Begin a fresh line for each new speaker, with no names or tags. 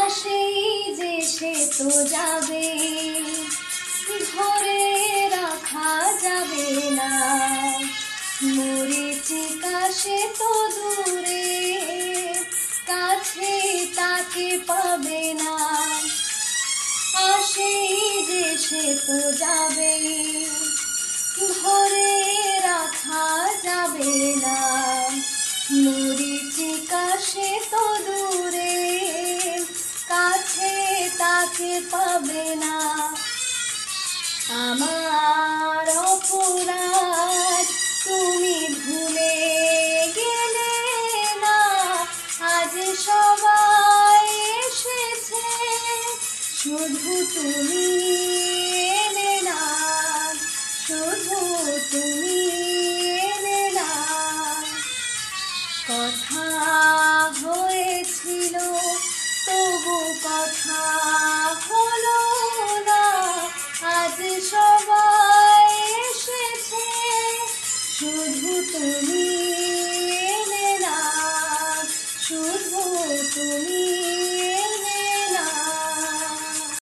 আসেই যে সে তো যাবে, ধরে রাখা যাবে না। মরীচিকা সে তো দূরে, কাছে তাকে পাবে না। আসেই যে সে তো যাবে, ধরে রাখা যাবে না। মরীচিকা সে তো দূরে, কাছে তাকে পাবে না। আমার অপরাধ তুমি ভুলে গেলে না। আজ সবাই এসেছে, শুধু তুমি এলে না, শুধু তুমি এলে না। কথা হয়েছিল তবু কথা